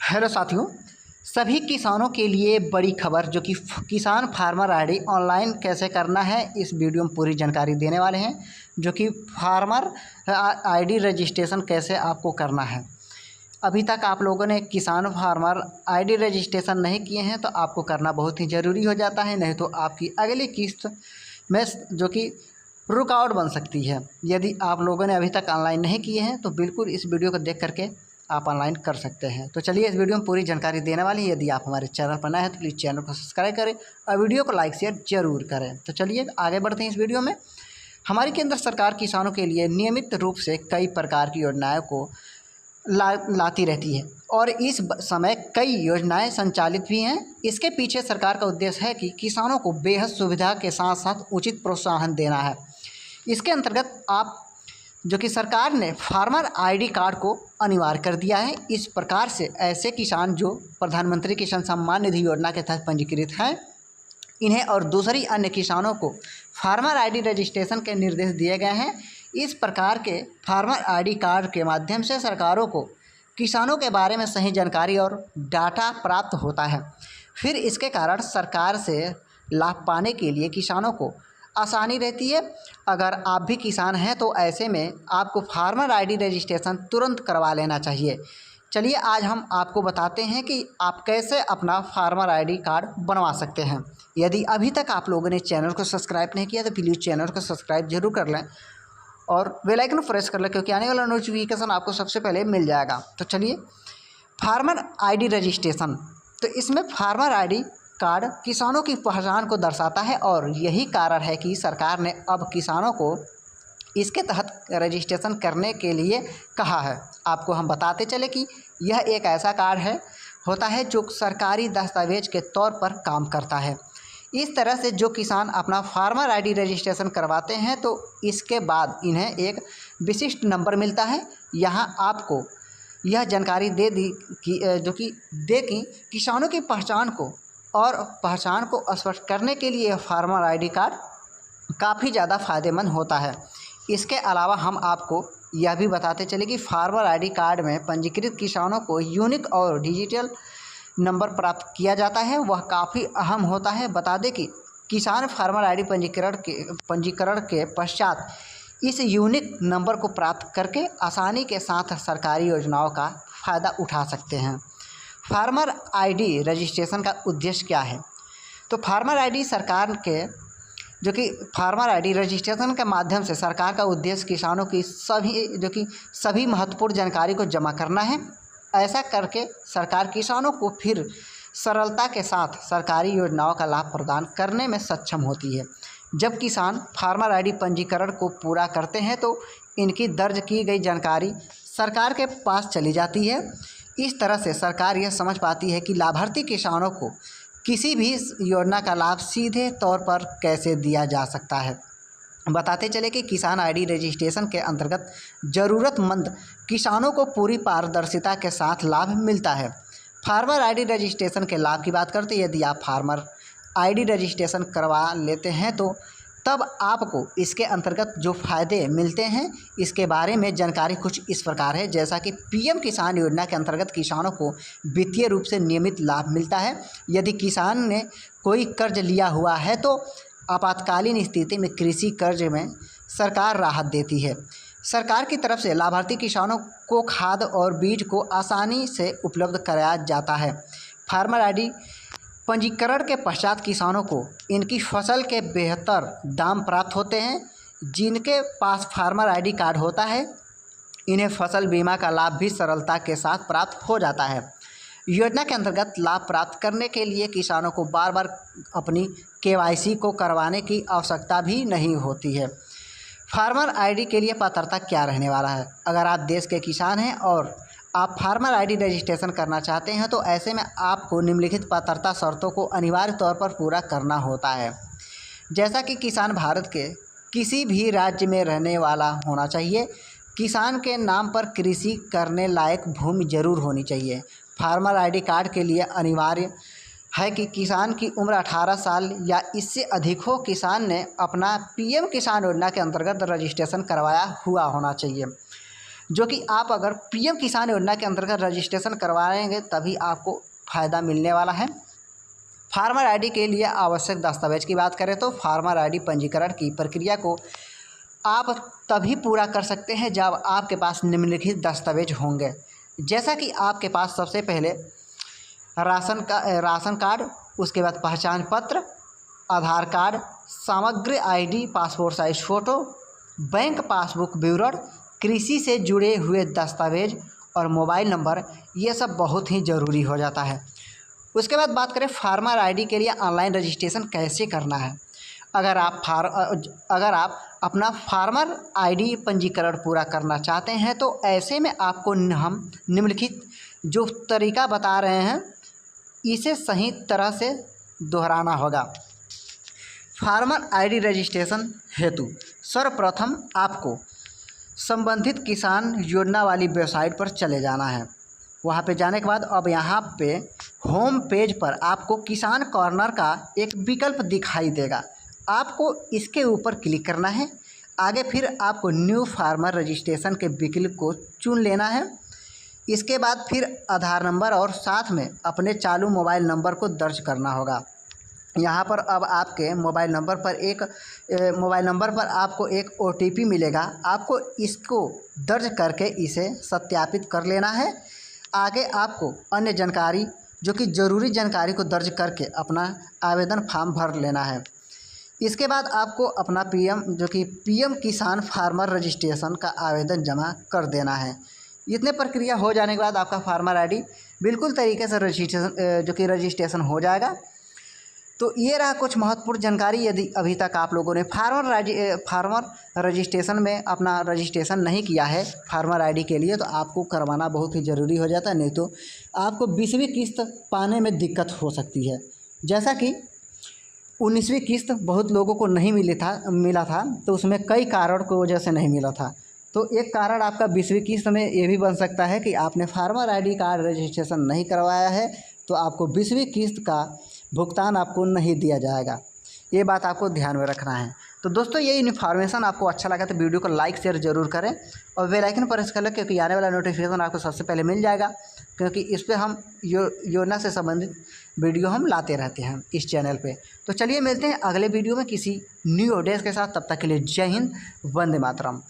Hello साथियों, सभी किसानों के लिए बड़ी खबर जो कि किसान फार्मर आईडी ऑनलाइन कैसे करना है, इस वीडियो में पूरी जानकारी देने वाले हैं। जो कि फार्मर आईडी रजिस्ट्रेशन कैसे आपको करना है। अभी तक आप लोगों ने किसान फार्मर आईडी रजिस्ट्रेशन नहीं किए हैं तो आपको करना बहुत ही ज़रूरी हो जाता है, नहीं तो आपकी अगली किस्त में जो कि रुकावट बन सकती है। यदि आप लोगों ने अभी तक ऑनलाइन नहीं किए हैं तो बिल्कुल इस वीडियो को देख करके आप ऑनलाइन कर सकते हैं। तो चलिए इस वीडियो में पूरी जानकारी देने वाली है। यदि आप हमारे चैनल पर नए हैं तो प्लीज़ चैनल को सब्सक्राइब करें और वीडियो को लाइक शेयर जरूर करें। तो चलिए आगे बढ़ते हैं इस वीडियो में। हमारी केंद्र सरकार किसानों के लिए नियमित रूप से कई प्रकार की योजनाओं को लाती रहती है और इस समय कई योजनाएं संचालित भी हैं। इसके पीछे सरकार का उद्देश्य है कि किसानों को बेहद सुविधा के साथ साथ उचित प्रोत्साहन देना है। इसके अंतर्गत आप जो कि सरकार ने फार्मर आईडी कार्ड को अनिवार्य कर दिया है। इस प्रकार से ऐसे किसान जो प्रधानमंत्री किसान सम्मान निधि योजना के तहत पंजीकृत हैं, इन्हें और दूसरी अन्य किसानों को फार्मर आईडी रजिस्ट्रेशन के निर्देश दिए गए हैं। इस प्रकार के फार्मर आईडी कार्ड के माध्यम से सरकारों को किसानों के बारे में सही जानकारी और डाटा प्राप्त होता है। फिर इसके कारण सरकार से लाभ पाने के लिए किसानों को आसानी रहती है। अगर आप भी किसान हैं तो ऐसे में आपको फार्मर आईडी रजिस्ट्रेशन तुरंत करवा लेना चाहिए। चलिए आज हम आपको बताते हैं कि आप कैसे अपना फार्मर आईडी कार्ड बनवा सकते हैं। यदि अभी तक आप लोगों ने चैनल को सब्सक्राइब नहीं किया तो प्लीज़ चैनल को सब्सक्राइब जरूर कर लें और बेल आइकन प्रेस कर लें, क्योंकि आने वाला नोटिफिकेशन आपको सबसे पहले मिल जाएगा। तो चलिए फार्मर आईडी रजिस्ट्रेशन, तो इसमें फार्मर आईडी कार्ड किसानों की पहचान को दर्शाता है और यही कारण है कि सरकार ने अब किसानों को इसके तहत रजिस्ट्रेशन करने के लिए कहा है। आपको हम बताते चले कि यह एक ऐसा कार्ड होता है जो सरकारी दस्तावेज के तौर पर काम करता है। इस तरह से जो किसान अपना फार्मर आईडी रजिस्ट्रेशन करवाते हैं तो इसके बाद इन्हें एक विशिष्ट नंबर मिलता है। यहाँ आपको यह जानकारी दे दी कि किसानों की पहचान को स्पष्ट करने के लिए फार्मर आईडी कार्ड काफ़ी ज़्यादा फ़ायदेमंद होता है। इसके अलावा हम आपको यह भी बताते चले कि फार्मर आईडी कार्ड में पंजीकृत किसानों को यूनिक और डिजिटल नंबर प्राप्त किया जाता है, वह काफ़ी अहम होता है। बता दें कि किसान फार्मर आईडी पंजीकरण के पश्चात इस यूनिक नंबर को प्राप्त करके आसानी के साथ सरकारी योजनाओं का फ़ायदा उठा सकते हैं। फार्मर आईडी रजिस्ट्रेशन का उद्देश्य क्या है? तो farmer ID farmer ID registration के माध्यम से सरकार का उद्देश्य किसानों की सभी महत्वपूर्ण जानकारी को जमा करना है। ऐसा करके सरकार किसानों को फिर सरलता के साथ सरकारी योजनाओं का लाभ प्रदान करने में सक्षम होती है। जब किसान फार्मर आईडी पंजीकरण को पूरा करते हैं तो इनकी दर्ज की गई जानकारी सरकार के पास चली जाती है। इस तरह से सरकार यह समझ पाती है कि लाभार्थी किसानों को किसी भी योजना का लाभ सीधे तौर पर कैसे दिया जा सकता है। बताते चले कि किसान आईडी रजिस्ट्रेशन के अंतर्गत ज़रूरतमंद किसानों को पूरी पारदर्शिता के साथ लाभ मिलता है। फार्मर आईडी रजिस्ट्रेशन के लाभ की बात करते हैं। यदि आप फार्मर आईडी रजिस्ट्रेशन करवा लेते हैं तो तब आपको इसके अंतर्गत जो फ़ायदे मिलते हैं इसके बारे में जानकारी कुछ इस प्रकार है। जैसा कि पीएम किसान योजना के अंतर्गत किसानों को वित्तीय रूप से नियमित लाभ मिलता है। यदि किसान ने कोई कर्ज लिया हुआ है तो आपातकालीन स्थिति में कृषि कर्ज में सरकार राहत देती है। सरकार की तरफ से लाभार्थी किसानों को खाद और बीज को आसानी से उपलब्ध कराया जाता है। फार्मर आईडी पंजीकरण के पश्चात किसानों को इनकी फसल के बेहतर दाम प्राप्त होते हैं। जिनके पास फार्मर आईडी कार्ड होता है इन्हें फसल बीमा का लाभ भी सरलता के साथ प्राप्त हो जाता है। योजना के अंतर्गत लाभ प्राप्त करने के लिए किसानों को बार बार अपनी केवाईसी को करवाने की आवश्यकता भी नहीं होती है। फार्मर आईडी के लिए पात्रता क्या रहने वाला है? अगर आप देश के किसान हैं और आप फार्मर आईडी रजिस्ट्रेशन करना चाहते हैं तो ऐसे में आपको निम्नलिखित पात्रता शर्तों को अनिवार्य तौर पर पूरा करना होता है। जैसा कि किसान भारत के किसी भी राज्य में रहने वाला होना चाहिए। किसान के नाम पर कृषि करने लायक भूमि जरूर होनी चाहिए। फार्मर आईडी कार्ड के लिए अनिवार्य है कि किसान की उम्र 18 साल या इससे अधिक हो। किसान ने अपना पीएम किसान योजना के अंतर्गत रजिस्ट्रेशन करवाया हुआ होना चाहिए। जो कि आप अगर पीएम किसान योजना के अंतर्गत रजिस्ट्रेशन करवाएंगे तभी आपको फ़ायदा मिलने वाला है। फार्मर आईडी के लिए आवश्यक दस्तावेज की बात करें तो फार्मर आईडी पंजीकरण की प्रक्रिया को आप तभी पूरा कर सकते हैं जब आपके पास निम्नलिखित दस्तावेज होंगे, जैसा कि आपके पास सबसे पहले राशन कार्ड, उसके बाद पहचान पत्र, आधार कार्ड, समग्र ID, passport size photo, bank passbook विवरण, कृषि से जुड़े हुए दस्तावेज और मोबाइल नंबर, ये सब बहुत ही ज़रूरी हो जाता है। उसके बाद बात करें फार्मर आईडी के लिए ऑनलाइन रजिस्ट्रेशन कैसे करना है। अगर आप अपना फार्मर आईडी पंजीकरण पूरा करना चाहते हैं तो ऐसे में आपको हम निम्नलिखित जो तरीका बता रहे हैं इसे सही तरह से दोहराना होगा। फार्मर आईडी रजिस्ट्रेशन हेतु सर्वप्रथम आपको संबंधित किसान योजना वाली वेबसाइट पर चले जाना है। वहाँ पे जाने के बाद अब यहाँ पे होम पेज पर आपको किसान कॉर्नर का एक विकल्प दिखाई देगा, आपको इसके ऊपर क्लिक करना है। आगे फिर आपको न्यू फार्मर रजिस्ट्रेशन के विकल्प को चुन लेना है। इसके बाद फिर आधार नंबर और साथ में अपने चालू मोबाइल नंबर को दर्ज करना होगा। यहाँ पर अब आपके मोबाइल नंबर पर आपको एक OTP मिलेगा, आपको इसको दर्ज करके इसे सत्यापित कर लेना है। आगे आपको अन्य जानकारी जो कि ज़रूरी जानकारी को दर्ज करके अपना आवेदन फॉर्म भर लेना है। इसके बाद आपको अपना पीएम किसान फार्मर रजिस्ट्रेशन का आवेदन जमा कर देना है। इतने प्रक्रिया हो जाने के बाद आपका फार्मर आईडी बिल्कुल तरीके से रजिस्ट्रेशन हो जाएगा। तो ये रहा कुछ महत्वपूर्ण जानकारी। यदि अभी तक आप लोगों ने फार्मर रजिस्ट्रेशन में अपना रजिस्ट्रेशन नहीं किया है फार्मर आईडी के लिए तो आपको करवाना बहुत ही ज़रूरी हो जाता है, नहीं तो आपको 20वीं किस्त पाने में दिक्कत हो सकती है। जैसा कि 19वीं किस्त बहुत लोगों को नहीं मिला था तो उसमें कई कारणों की वजह से नहीं मिला था। तो एक कारण आपका 20वीं किस्त में ये भी बन सकता है कि आपने फार्मर आईडी कार्ड रजिस्ट्रेशन नहीं करवाया है तो आपको 20वीं किस्त का भुगतान आपको नहीं दिया जाएगा। ये बात आपको ध्यान में रखना है। तो दोस्तों ये इन्फॉर्मेशन आपको अच्छा लगा तो वीडियो को लाइक शेयर ज़रूर करें और बेल आइकन प्रेस कर लें, क्योंकि आने वाला नोटिफिकेशन आपको सबसे पहले मिल जाएगा, क्योंकि इस पर हम योजना से संबंधित वीडियो हम लाते रहते हैं इस चैनल पे। तो चलिए मिलते हैं अगले वीडियो में किसी न्यू अपडेट्स के साथ। तब तक के लिए जय हिंद, वंदे मातरम।